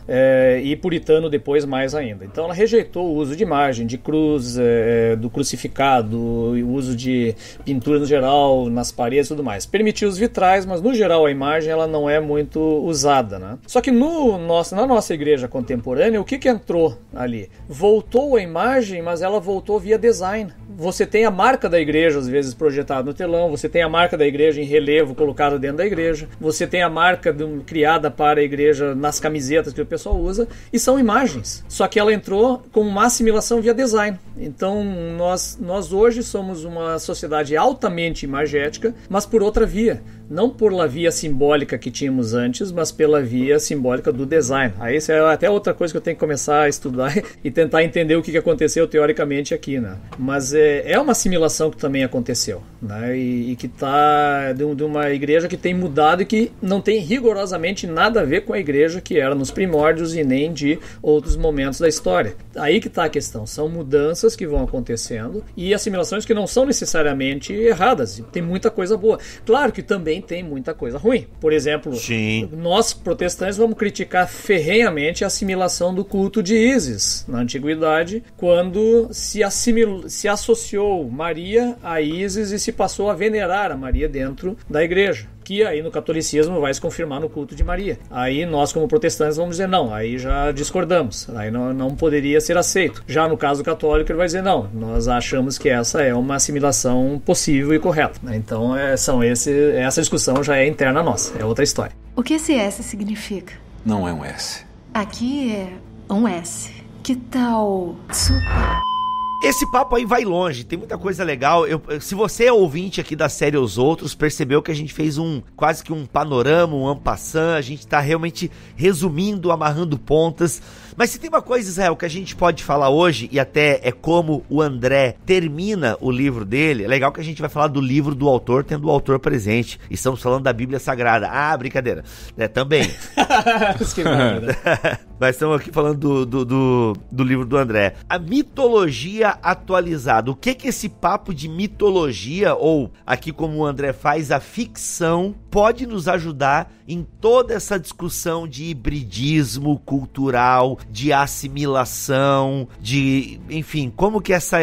e puritano depois mais ainda. Então ela rejeitou o uso de imagem, de cruz, do crucificado, o uso de pintura no geral, nas paredes e tudo mais. Permitiu os vitrais, mas no geral a imagem ela não é muito usada, né? Só que na nossa igreja contemporânea, o que entrou ali? Voltou a imagem, mas ela voltou via design. Você tem a marca da igreja, às vezes, projetada no telão, você tem a marca da igreja em relevo colocada dentro da igreja, você tem a marca criada para a igreja nas camisetas que o pessoal usa, e são imagens. Só que ela entrou com uma assimilação via design. Então, nós hoje somos uma sociedade altamente imagética, mas por outra via. Não por la via simbólica que tínhamos antes, mas pela via simbólica do design. Aí isso é até outra coisa que eu tenho que começar a estudar e tentar entender o que aconteceu teoricamente aqui, né? Mas é uma assimilação que também aconteceu, né? E que está de uma igreja que tem mudado e que não tem rigorosamente nada a ver com a igreja que era nos primórdios e nem de outros momentos da história. Aí que está a questão. São mudanças que vão acontecendo e assimilações que não são necessariamente erradas. Tem muita coisa boa. Claro que também tem muita coisa ruim. Por exemplo, sim, nós protestantes vamos criticar ferrenhamente a assimilação do culto de Ísis na antiguidade, quando se associou Maria a Ísis e se passou a venerar a Maria dentro da igreja, que aí no catolicismo vai se confirmar no culto de Maria. Aí nós, como protestantes, vamos dizer não, aí já discordamos, aí não poderia ser aceito. Já no caso católico, ele vai dizer não, nós achamos que essa é uma assimilação possível e correta. Então essa discussão já é interna nossa, é outra história. O que esse S significa? Não é um S. Aqui é um S. Que tal super? Esse papo aí vai longe, tem muita coisa legal. Se você é ouvinte aqui da série Os Outros, percebeu que a gente fez quase que um panorama, um en passant, a gente tá realmente resumindo, amarrando pontas. Mas se tem uma coisa, Israel, que a gente pode falar hoje, e até é como o André termina o livro dele, é legal que a gente vai falar do livro do autor, tendo o autor presente. E estamos falando da Bíblia Sagrada. Ah, brincadeira. Também. Mas estamos aqui falando do livro do André. A mitologia atualizada. O que esse papo de mitologia, ou aqui como o André faz, a ficção, pode nos ajudar em toda essa discussão de hibridismo cultural, de assimilação, enfim, como que essa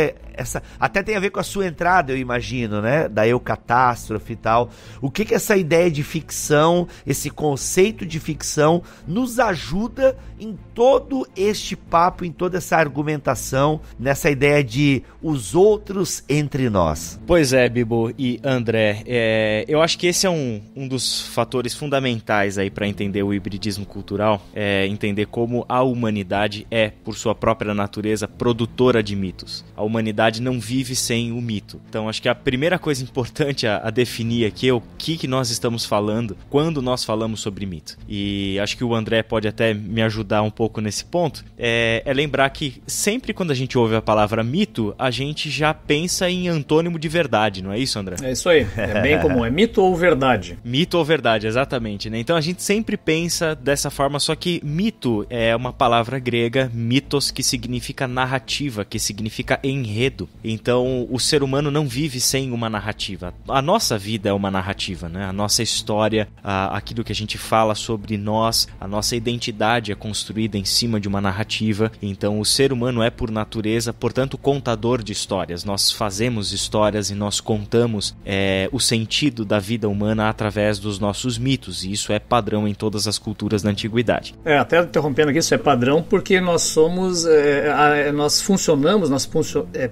até tem a ver com a sua entrada, eu imagino, né, da eucatástrofe e tal. O que essa ideia de ficção, esse conceito de ficção nos ajuda em todo este papo, em toda essa argumentação, nessa ideia de os outros entre nós? Pois é, Bibo e André, eu acho que esse é um dos fatores fundamentais aí para entender o hibridismo cultural, entender como a humanidade é, por sua própria natureza, produtora de mitos. A humanidade não vive sem o mito. Então acho que a primeira coisa importante a definir aqui é o que nós estamos falando quando nós falamos sobre mito. E acho que o André pode até me ajudar um pouco nesse ponto. É lembrar que sempre quando a gente ouve a palavra mito, a gente já pensa em antônimo de verdade, não é isso, André? É isso aí, é bem comum, é mito ou verdade. Mito ou verdade, exatamente, né? Então a gente sempre pensa dessa forma, só que mito é uma palavra grega, mitos, que significa narrativa, que significa enredo. Então o ser humano não vive sem uma narrativa. A nossa vida é uma narrativa, né? A nossa história, aquilo que a gente fala sobre nós, a nossa identidade é construída em cima de uma narrativa. Então o ser humano é por natureza, portanto, contador de histórias. Nós fazemos histórias e nós contamos o sentido da vida humana através dos nossos mitos, e isso é padrão em todas as culturas da antiguidade. Até interrompendo aqui, isso é padrão porque nós somos, nós funcionamos,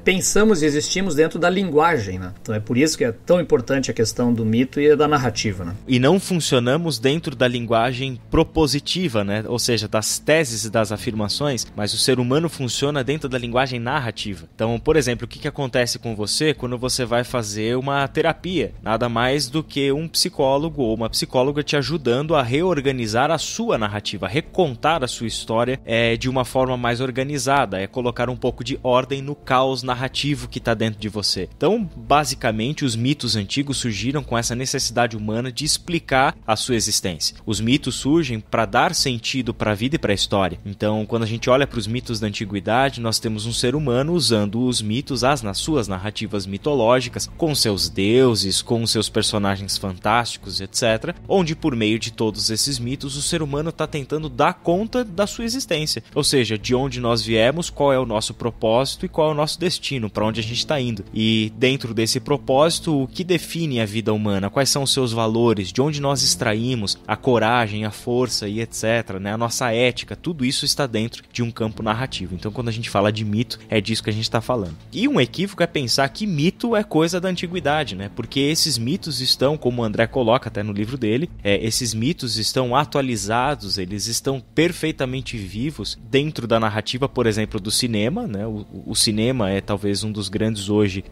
pensamos e existimos dentro da linguagem, né? Então é por isso que é tão importante a questão do mito e da narrativa, né? E não funcionamos dentro da linguagem propositiva, né? Ou seja, das teses e das afirmações, mas o ser humano funciona dentro da linguagem narrativa. Então, por exemplo, o que acontece com você quando você vai fazer uma terapia? Nada mais do que um psicólogo ou uma psicóloga te ajudando a reorganizar a sua narrativa, a recontar a sua história de uma forma mais organizada, colocar um pouco de ordem no caos narrativo narrativo que está dentro de você. Então, basicamente, os mitos antigos surgiram com essa necessidade humana de explicar a sua existência. Os mitos surgem para dar sentido para a vida e para a história. Então, quando a gente olha para os mitos da antiguidade, nós temos um ser humano usando os mitos, nas suas narrativas mitológicas, com seus deuses, com seus personagens fantásticos, etc., onde por meio de todos esses mitos o ser humano está tentando dar conta da sua existência, ou seja, de onde nós viemos, qual é o nosso propósito e qual é o nosso destino, para onde a gente está indo. E dentro desse propósito, o que define a vida humana, quais são os seus valores, de onde nós extraímos a coragem, a força e etc., né? A nossa ética, tudo isso está dentro de um campo narrativo. Então, quando a gente fala de mito, é disso que a gente está falando. E um equívoco é pensar que mito é coisa da antiguidade, né? Porque esses mitos estão, como o André coloca até no livro dele, esses mitos estão atualizados, eles estão perfeitamente vivos dentro da narrativa, por exemplo, do cinema, né? O cinema é talvez um dos grandes hoje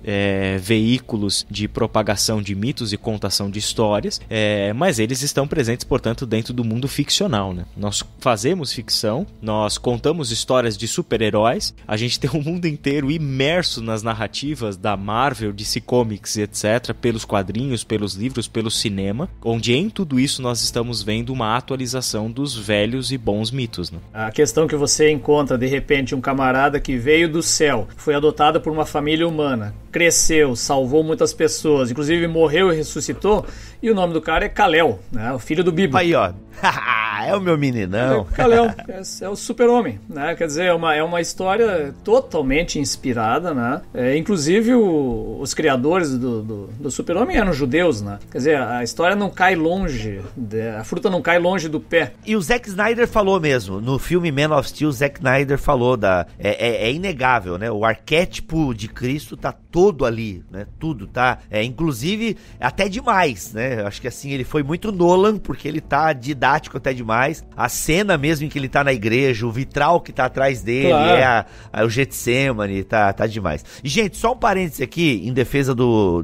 veículos de propagação de mitos e contação de histórias, mas eles estão presentes, portanto, dentro do mundo ficcional, né? Nós fazemos ficção, nós contamos histórias de super-heróis, a gente tem um mundo inteiro imerso nas narrativas da Marvel, DC Comics, etc., pelos quadrinhos, pelos livros, pelo cinema, onde em tudo isso nós estamos vendo uma atualização dos velhos e bons mitos, né? A questão que você encontra, de repente, um camarada que veio do céu, foi adotado por uma família humana, cresceu, salvou muitas pessoas, inclusive morreu e ressuscitou, e o nome do cara é Kal-El, né? O filho do Bibo. Aí, ó. É o meu meninão. Kal-El, é o super-homem, né? Quer dizer, é uma história totalmente inspirada, né? Inclusive, os criadores do super-homem eram judeus, né? Quer dizer, a história não cai longe, a fruta não cai longe do pé. E o Zack Snyder falou mesmo, no filme Man of Steel, o Zack Snyder falou é inegável, né? O arquétipo de Cristo tá todo ali, né? Tudo, tá? Inclusive, até demais, né? Acho que assim, ele foi muito Nolan, porque ele tá didático até demais. A cena mesmo em que ele tá na igreja, o vitral que tá atrás dele, claro. O Getsemane, tá demais. E, gente, só um parênteses aqui, em defesa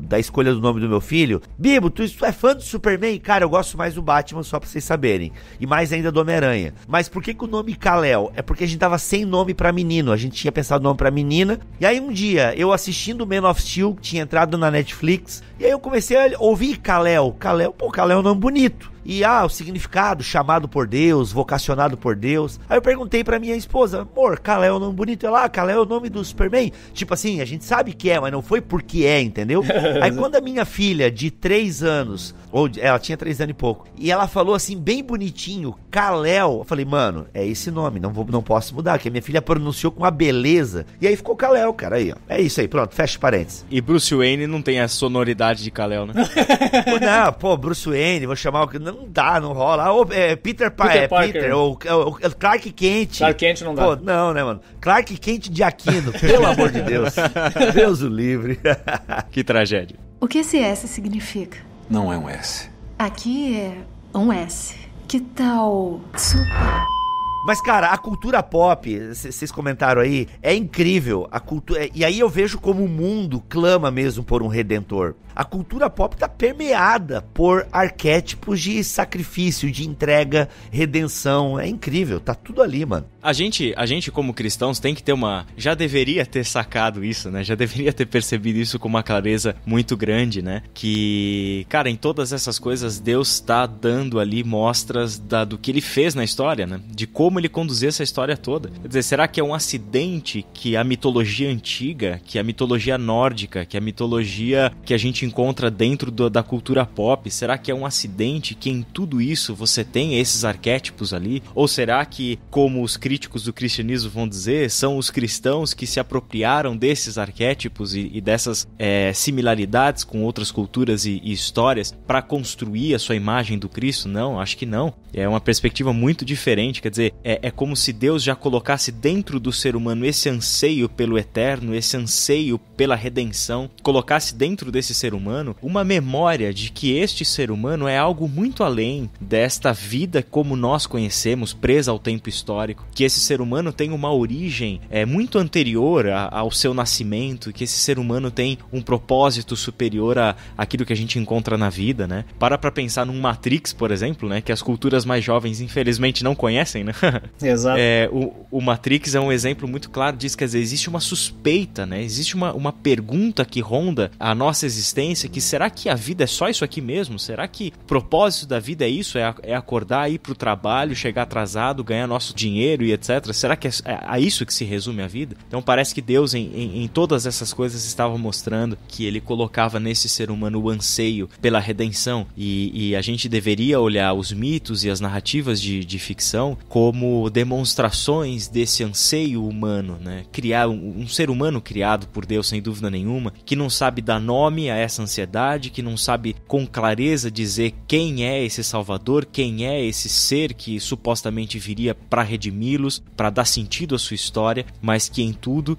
da escolha do nome do meu filho. Bibo, tu é fã do Superman? Cara, eu gosto mais do Batman, só pra vocês saberem. E mais ainda do Homem-Aranha. Mas por que o nome Kal-El? É porque a gente tava sem nome pra menino. A gente tinha pensado no nome pra menina. E aí um dia, eu assistindo Man of Steel, tinha entrado na Netflix, e aí eu comecei a ouvir Kal-El. Kal-El é um nome bonito. E o significado, chamado por Deus, vocacionado por Deus. Aí eu perguntei pra minha esposa, amor, Kal-El é um nome bonito? Ela, Kal-El é o nome do Superman? Tipo assim, a gente sabe que mas não foi porque entendeu? Aí quando a minha filha de 3 anos, ela tinha 3 anos e pouco, e ela falou assim, bem bonitinho, Kal-El, eu falei, mano, é esse nome, não posso mudar, porque a minha filha pronunciou com uma beleza, e aí ficou Kal-El, cara, aí, ó. É isso aí, pronto, fecha parênteses. E Bruce Wayne não tem a sonoridade de Kal-El, né? Não, Bruce Wayne, vou chamar o... Não dá, não rola. Peter Parker, ou Clark Kent. Clark Kent não dá. Pô, não, né, mano? Clark Kent de Aquino, pelo amor de Deus. Deus o livre. Que tragédia. O que esse S significa? Não é um S. Aqui é um S. Que tal super? Mas, cara, a cultura pop, vocês comentaram aí, é incrível. A cultura, e aí eu vejo como o mundo clama mesmo por um redentor. A cultura pop tá permeada por arquétipos de sacrifício, de entrega, redenção. É incrível, tá tudo ali, mano. A gente como cristãos tem que ter já deveria ter sacado isso, né? Já deveria ter percebido isso com uma clareza muito grande, né? Que, cara, em todas essas coisas Deus tá dando ali mostras do que ele fez na história, né? De como ele conduziu essa história toda. Quer dizer, será que é um acidente que a mitologia antiga, que a mitologia nórdica, que a mitologia que a gente encontra dentro da cultura pop, será que é um acidente que em tudo isso você tem esses arquétipos ali? Ou será que, como os críticos do cristianismo vão dizer, são os cristãos que se apropriaram desses arquétipos e dessas similaridades com outras culturas e histórias para construir a sua imagem do Cristo? Não, acho que não. É uma perspectiva muito diferente, quer dizer, é como se Deus já colocasse dentro do ser humano esse anseio pelo eterno, esse anseio pela redenção, colocasse dentro desse ser humano uma memória de que este ser humano é algo muito além desta vida como nós conhecemos, presa ao tempo histórico, que esse ser humano tem uma origem muito anterior ao seu nascimento, que esse ser humano tem um propósito superior àquilo que a gente encontra na vida, né? Para pensar num Matrix, por exemplo, né? Que as culturas mais jovens infelizmente não conhecem, né? Exato. O Matrix é um exemplo muito claro disso, quer dizer, existe uma suspeita, né? Existe uma pergunta que ronda a nossa existência, que será que a vida é só isso aqui mesmo? Será que o propósito da vida é isso? É acordar, ir pro trabalho, chegar atrasado, ganhar nosso dinheiro e etc? Será que é a isso que se resume a vida? Então parece que Deus em todas essas coisas estava mostrando que ele colocava nesse ser humano o anseio pela redenção, e a gente deveria olhar os mitos e as narrativas de ficção como demonstrações desse anseio humano, né? Criar um ser humano criado por Deus, sem dúvida nenhuma, que não sabe dar nome a essa ansiedade, que não sabe com clareza dizer quem é esse Salvador, quem é esse ser que supostamente viria para redimi-los, para dar sentido à sua história, mas que em tudo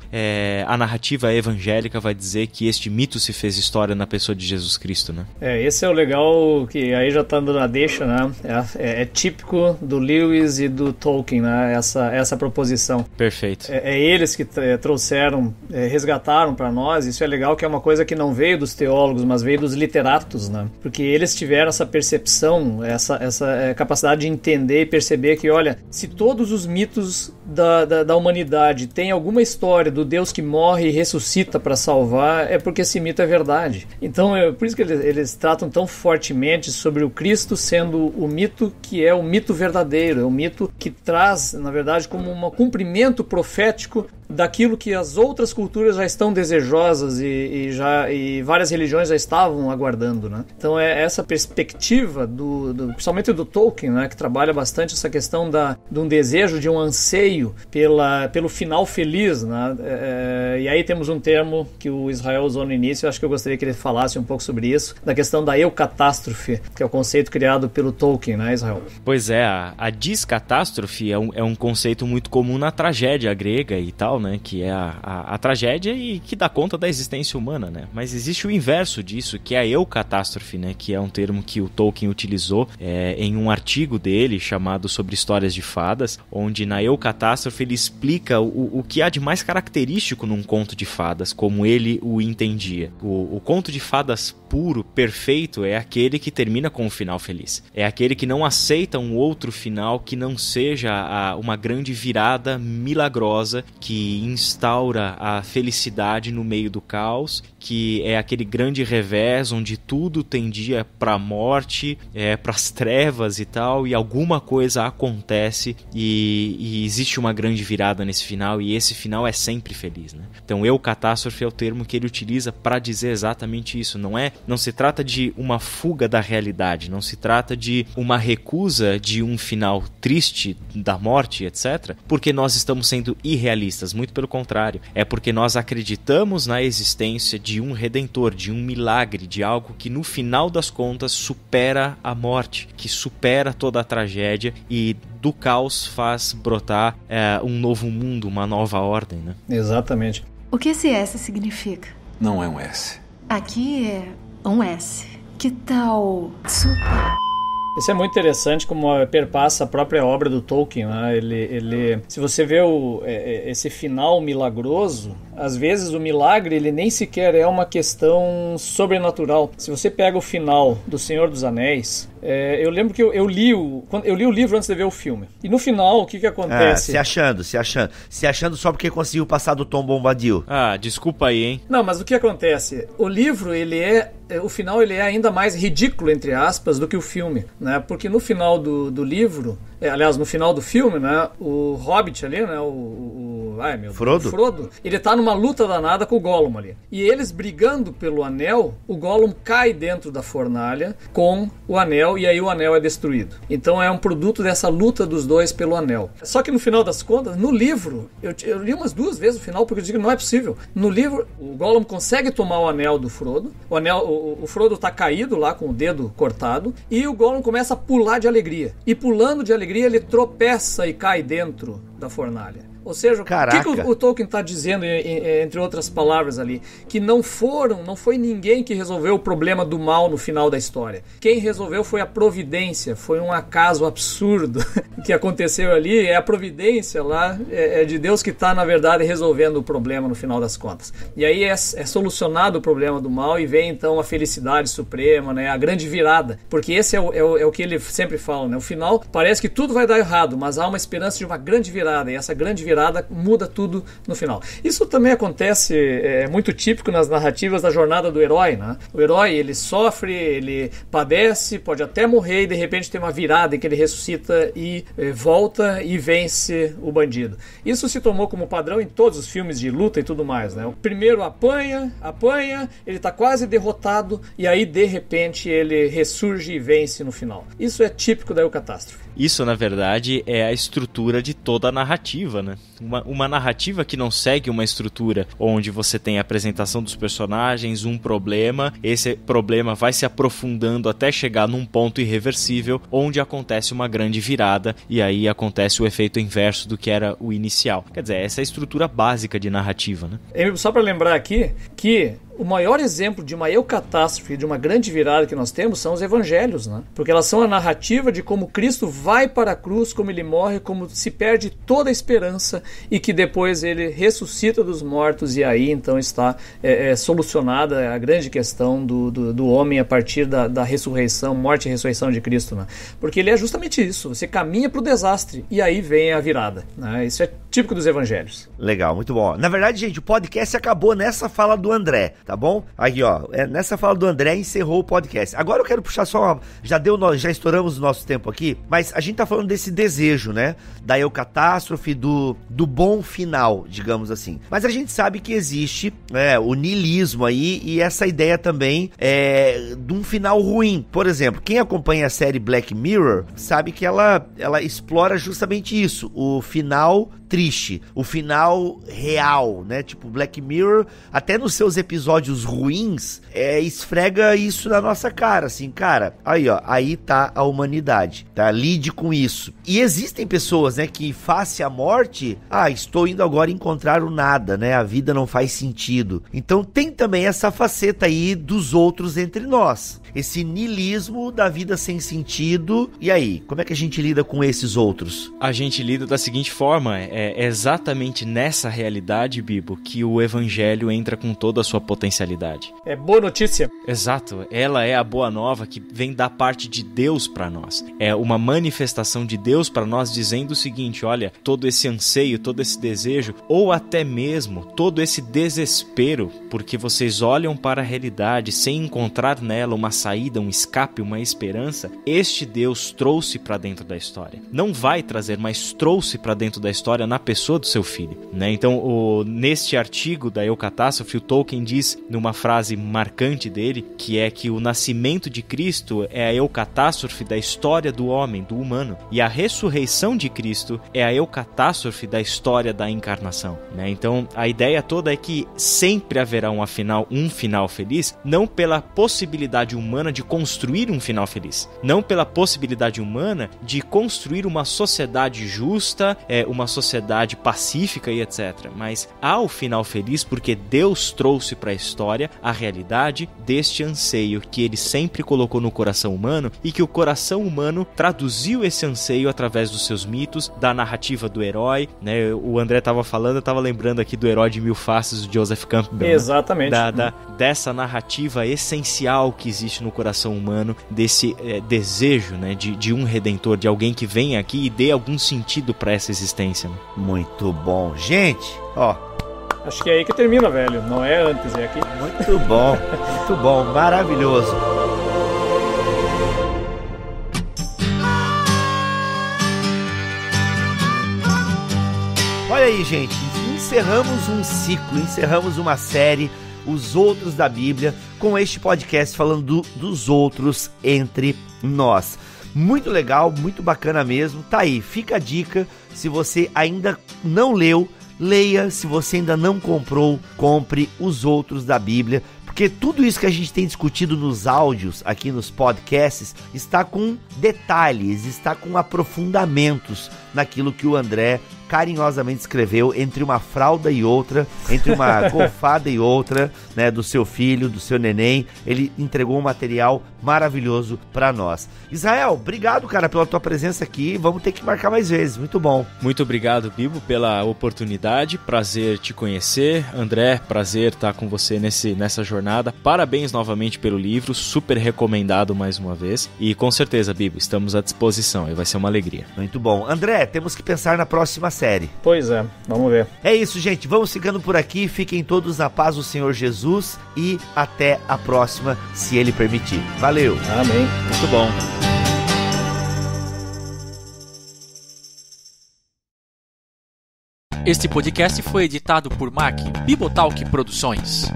a narrativa evangélica vai dizer que este mito se fez história na pessoa de Jesus Cristo, né? Esse é o legal, que aí já tá dando a deixa, né? É típico do Lewis e do Tolkien, né? Essa proposição. Perfeito. Eles que trouxeram, resgataram para nós. Isso é legal, que é uma coisa que não veio dos teólogos, mas veio dos literatos, né? Porque eles tiveram essa percepção, essa capacidade de entender e perceber que, olha, se todos os mitos da humanidade têm alguma história do Deus que morre e ressuscita para salvar, é porque esse mito é verdade. Então, por isso que eles tratam tão fortemente sobre o Cristo sendo o mito que é o mito verdadeiro, é o mito que traz, na verdade, como um cumprimento profético daquilo que as outras culturas já estão desejosas e várias religiões já estavam aguardando, né? Então é essa perspectiva principalmente do Tolkien, né, que trabalha bastante essa questão de um desejo, de um anseio pelo final feliz, né? E aí temos um termo que o Israel usou no início, eu acho que eu gostaria que ele falasse um pouco sobre isso, da questão da eucatástrofe, que é o conceito criado pelo Tolkien, né, Israel? Pois é, a descatástrofe é um conceito muito comum na tragédia grega e tal, né, que é a tragédia e que dá conta da existência humana, né? Mas existe o inverso disso, que é a eucatástrofe, né, que é um termo que o Tolkien utilizou em um artigo dele chamado Sobre Histórias de Fadas, onde na eucatástrofe ele explica o que há de mais característico num conto de fadas, como ele o entendia. O conto de fadas puro, perfeito, é aquele que termina com um final feliz. É aquele que não aceita um outro final que não seja uma grande virada milagrosa que instaura a felicidade no meio do caos, que é aquele grande revés onde tudo tendia para a morte, para as trevas e tal, e alguma coisa acontece e existe uma grande virada nesse final, e esse final é sempre feliz, né? Então, eucatástrofe é o termo que ele utiliza para dizer exatamente isso. Não se trata de uma fuga da realidade, não se trata de uma recusa de um final triste da morte, etc., porque nós estamos sendo irrealistas, muito pelo contrário. É porque nós acreditamos na existência de um redentor, de um milagre, de algo que no final das contas supera a morte, que supera toda a tragédia e do caos faz brotar um novo mundo, uma nova ordem, né? Exatamente. O que esse S significa? Não é um S. Aqui é um S. Que tal super? Isso é muito interessante, como perpassa a própria obra do Tolkien, né? Se você vê esse final milagroso, às vezes o milagre ele nem sequer é uma questão sobrenatural. Se você pega o final do Senhor dos Anéis, eu lembro que eu li o livro antes de ver o filme. E no final, o que acontece? Se achando só porque conseguiu passar do Tom Bombadil. Ah, desculpa aí, hein? Não, mas o que acontece? O livro, o final ele é ainda mais ridículo, entre aspas, do que o filme, né? Porque no final do livro, aliás, no final do filme, né, o Hobbit ali, né, Frodo, ele tá numa luta danada com o Gollum ali. E eles brigando pelo anel, o Gollum cai dentro da fornalha com o anel e aí o anel é destruído. Então é um produto dessa luta dos dois pelo anel. Só que no final das contas, no livro, eu li umas 2 vezes o final porque eu digo, não é possível. No livro, o Gollum consegue tomar o anel do Frodo, o Frodo tá caído lá com o dedo cortado e o Gollum começa a pular de alegria. E pulando de alegria, ele tropeça e cai dentro da fornalha. Ou seja, Caraca. o que o Tolkien está dizendo, entre outras palavras ali? Que não foi ninguém que resolveu o problema do mal no final da história. Quem resolveu foi a providência, foi um acaso absurdo que aconteceu ali, é a providência lá, é de Deus que está, na verdade, resolvendo o problema no final das contas. E aí é solucionado o problema do mal e vem então a felicidade suprema, né, a grande virada, porque esse é o que ele sempre fala, né, o final parece que tudo vai dar errado, mas há uma esperança de uma grande virada, e essa grande virada muda tudo no final. Isso também acontece, é muito típico nas narrativas da jornada do herói, né? O herói, ele sofre, ele padece, pode até morrer e de repente tem uma virada em que ele ressuscita e volta e vence o bandido. Isso se tomou como padrão em todos os filmes de luta e tudo mais, né? O primeiro apanha, ele tá quase derrotado e aí de repente ele ressurge e vence no final. Isso é típico da Eucatástrofe. Isso, na verdade, é a estrutura de toda a narrativa, né? Uma narrativa que não segue uma estrutura onde você tem a apresentação dos personagens, um problema, esse problema vai se aprofundando até chegar num ponto irreversível, onde acontece uma grande virada, e aí acontece o efeito inverso do que era o inicial. Quer dizer, essa é a estrutura básica de narrativa, né? Só para lembrar aqui que o maior exemplo de uma eucatástrofe, de uma grande virada que nós temos, são os evangelhos, né? Porque elas são a narrativa de como Cristo vai para a cruz, como ele morre, como se perde toda a esperança e que depois ele ressuscita dos mortos, e aí então está solucionada a grande questão do homem a partir da ressurreição, morte e ressurreição de Cristo, né? Porque ele é justamente isso, você caminha para o desastre e aí vem a virada, né? Isso é típico dos evangelhos. Legal, muito bom. Na verdade, gente, o podcast acabou nessa fala do André, tá bom? Aqui, ó, nessa fala do André encerrou o podcast. Agora eu quero puxar só já estouramos o nosso tempo aqui, mas a gente tá falando desse desejo, né? Da eucatástrofe, do bom final, digamos assim. Mas a gente sabe que existe o niilismo aí e essa ideia também de um final ruim. Por exemplo, quem acompanha a série Black Mirror sabe que ela explora justamente isso, o final triste, o final real, né? Tipo, Black Mirror, até nos seus episódios ruins, esfrega isso na nossa cara, assim, cara, aí ó, aí tá a humanidade, tá? Lide com isso. E existem pessoas, né, que face à morte, estou indo agora encontrar o nada, né? A vida não faz sentido. Então tem também essa faceta aí dos outros entre nós. Esse niilismo da vida sem sentido. E aí, como é que a gente lida com esses outros? A gente lida da seguinte forma, é exatamente nessa realidade, Bibo, que o evangelho entra com toda a sua potencialidade. É boa notícia. Exato, ela é a boa nova que vem da parte de Deus para nós. É uma manifestação de Deus para nós dizendo o seguinte, olha, todo esse anseio, todo esse desejo, ou até mesmo todo esse desespero, porque vocês olham para a realidade sem encontrar nela uma saída, um escape, uma esperança, este Deus trouxe para dentro da história. Não vai trazer, mas trouxe para dentro da história na pessoa do seu filho, né? Então, neste artigo da Eucatástrofe, o Tolkien diz, numa frase marcante dele, que é que o nascimento de Cristo é a eucatástrofe da história do homem, do humano, e a ressurreição de Cristo é a eucatástrofe da história da encarnação, né? Então, a ideia toda é que sempre haverá um final feliz, não pela possibilidade humana de construir um final feliz, não pela possibilidade humana de construir uma sociedade justa, uma sociedade pacífica e etc. Mas há o final feliz porque Deus trouxe para a história a realidade deste anseio que ele sempre colocou no coração humano e que o coração humano traduziu esse anseio através dos seus mitos, da narrativa do herói, né? O André estava falando, eu estava lembrando aqui do Herói de Mil Faces, do Joseph Campbell. Exatamente. Né? Dessa narrativa essencial que existe no coração humano, desse desejo, né, de um redentor, de alguém que vem aqui e dê algum sentido para essa existência. Né? Muito bom. Gente, ó. Acho que é aí que termina, velho. Não é antes, é aqui. Muito bom, maravilhoso. Olha aí, gente, encerramos um ciclo, encerramos uma série, Os Outros da Bíblia, com este podcast falando dos outros entre nós. Muito legal, muito bacana mesmo. Tá aí, fica a dica. Se você ainda não leu, leia. Se você ainda não comprou, compre Os Outros da Bíblia. Porque tudo isso que a gente tem discutido nos áudios, aqui nos podcasts, está com detalhes, está com aprofundamentos naquilo que o André carinhosamente escreveu entre uma fralda e outra, entre uma golfada e outra, né, do seu filho, do seu neném. Ele entregou um material maravilhoso para nós. Israel, obrigado, cara, pela tua presença aqui. Vamos ter que marcar mais vezes. Muito bom. Muito obrigado, Bibo, pela oportunidade. Prazer te conhecer. André, prazer estar com você nessa jornada. Parabéns novamente pelo livro. Super recomendado mais uma vez. E com certeza, Bibo, estamos à disposição. E vai ser uma alegria. Muito bom. André, temos que pensar na próxima série. Pois é, vamos ver. É isso, gente. Vamos ficando por aqui. Fiquem todos na paz do Senhor Jesus e até a próxima, se Ele permitir. Valeu. Amém. Muito bom. Este podcast foi editado por Mac Bibotalk Produções.